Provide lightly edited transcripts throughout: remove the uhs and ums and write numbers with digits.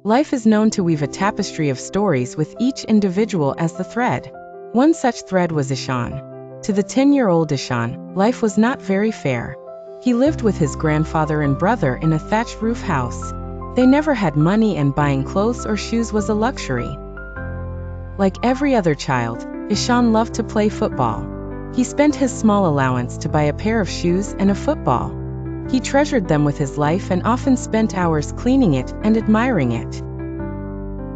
Life is known to weave a tapestry of stories with each individual as the thread. One such thread was Ishaan. To the 10-year-old Ishaan, life was not very fair. He lived with his grandfather and brother in a thatched roof house. They never had money, and buying clothes or shoes was a luxury. Like every other child, Ishaan loved to play football. He spent his small allowance to buy a pair of shoes and a football. He treasured them with his life and often spent hours cleaning it and admiring it.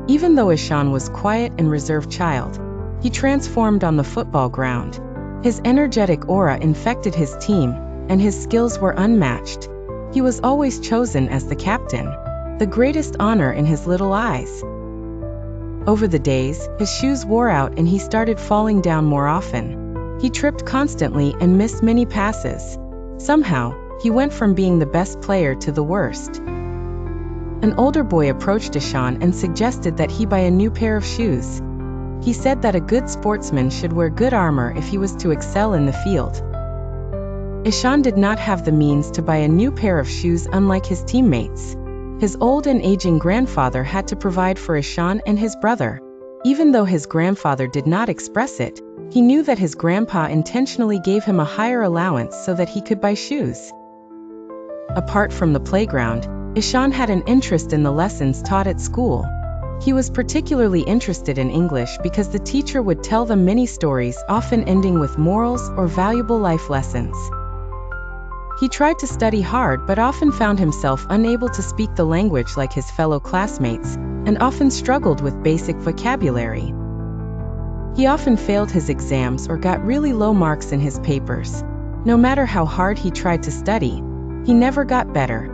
Even though Ishaan was a quiet and reserved child, he transformed on the football ground. His energetic aura infected his team, and his skills were unmatched. He was always chosen as the captain, the greatest honor in his little eyes. Over the days, his shoes wore out and he started falling down more often. He tripped constantly and missed many passes. Somehow, he went from being the best player to the worst. An older boy approached Ishaan and suggested that he buy a new pair of shoes. He said that a good sportsman should wear good armor if he was to excel in the field. Ishaan did not have the means to buy a new pair of shoes, unlike his teammates. His old and aging grandfather had to provide for Ishaan and his brother. Even though his grandfather did not express it, he knew that his grandpa intentionally gave him a higher allowance so that he could buy shoes. Apart from the playground, Ishaan had an interest in the lessons taught at school. He was particularly interested in English because the teacher would tell them many stories, often ending with morals or valuable life lessons. He tried to study hard but often found himself unable to speak the language like his fellow classmates, and often struggled with basic vocabulary. He often failed his exams or got really low marks in his papers. No matter how hard he tried to study, he never got better.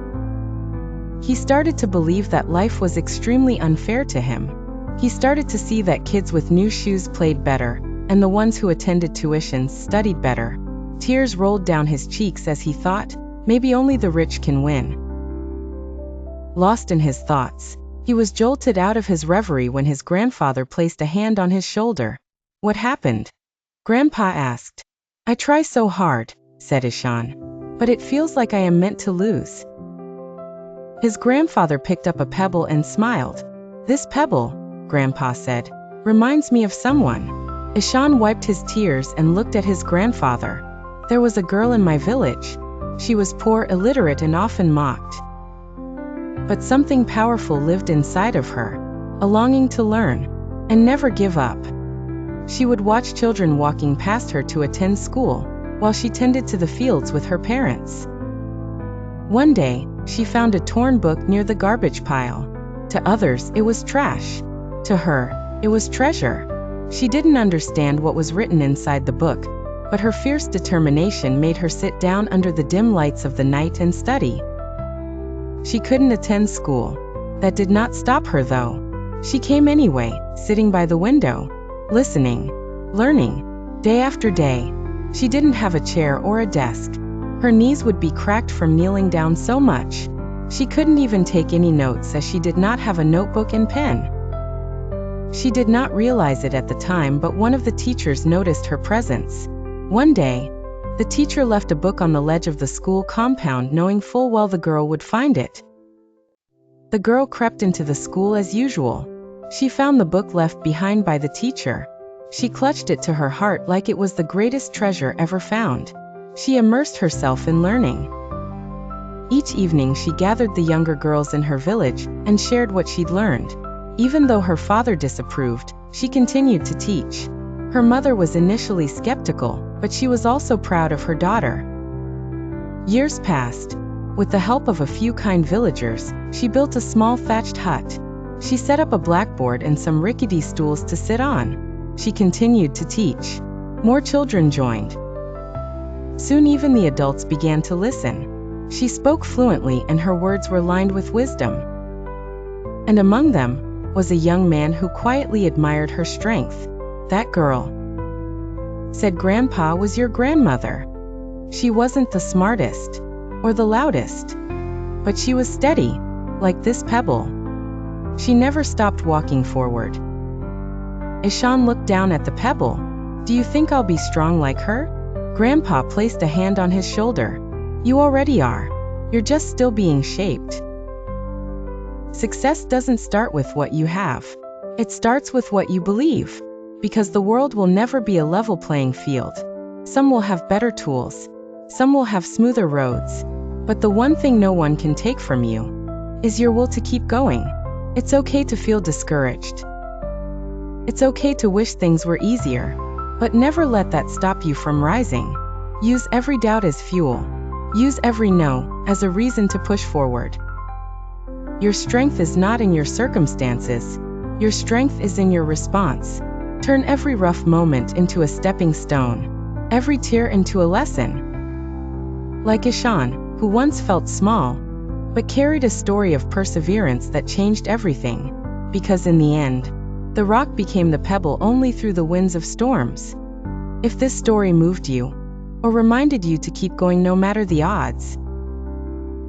He started to believe that life was extremely unfair to him. He started to see that kids with new shoes played better, and the ones who attended tuitions studied better. Tears rolled down his cheeks as he thought, maybe only the rich can win. Lost in his thoughts, he was jolted out of his reverie when his grandfather placed a hand on his shoulder. "What happened?" Grandpa asked. "I try so hard," said Ishaan, "but it feels like I am meant to lose." His grandfather picked up a pebble and smiled. "This pebble," Grandpa said, "reminds me of someone." Ishaan wiped his tears and looked at his grandfather. "There was a girl in my village. She was poor, illiterate, and often mocked. But something powerful lived inside of her, a longing to learn and never give up. She would watch children walking past her to attend school, while she tended to the fields with her parents. One day, she found a torn book near the garbage pile. To others, it was trash. To her, it was treasure. She didn't understand what was written inside the book, but her fierce determination made her sit down under the dim lights of the night and study. She couldn't attend school. That did not stop her though. She came anyway, sitting by the window, listening, learning, day after day. She didn't have a chair or a desk. Her knees would be cracked from kneeling down so much. She couldn't even take any notes as she did not have a notebook and pen. She did not realize it at the time, but one of the teachers noticed her presence. One day, the teacher left a book on the ledge of the school compound, knowing full well the girl would find it. The girl crept into the school as usual. She found the book left behind by the teacher. She clutched it to her heart like it was the greatest treasure ever found. She immersed herself in learning. Each evening she gathered the younger girls in her village and shared what she'd learned. Even though her father disapproved, she continued to teach. Her mother was initially skeptical, but she was also proud of her daughter. Years passed. With the help of a few kind villagers, she built a small thatched hut. She set up a blackboard and some rickety stools to sit on. She continued to teach. More children joined. Soon even the adults began to listen. She spoke fluently and her words were lined with wisdom. And among them was a young man who quietly admired her strength. "That girl," said Grandpa, "was your grandmother. She wasn't the smartest or the loudest, but she was steady, like this pebble. She never stopped walking forward." Ishaan looked down at the pebble. "Do you think I'll be strong like her?" Grandpa placed a hand on his shoulder. "You already are. You're just still being shaped." Success doesn't start with what you have. It starts with what you believe. Because the world will never be a level playing field. Some will have better tools. Some will have smoother roads. But the one thing no one can take from you is your will to keep going. It's okay to feel discouraged. It's okay to wish things were easier. But never let that stop you from rising. Use every doubt as fuel. Use every no as a reason to push forward. Your strength is not in your circumstances. Your strength is in your response. Turn every rough moment into a stepping stone. Every tear into a lesson. Like Ishaan, who once felt small, but carried a story of perseverance that changed everything. Because in the end, the rock became the pebble only through the winds of storms. If this story moved you, or reminded you to keep going no matter the odds,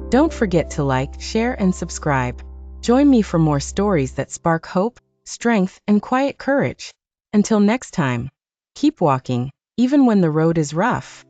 don't forget to like, share, and subscribe. Join me for more stories that spark hope, strength, and quiet courage. Until next time, keep walking, even when the road is rough.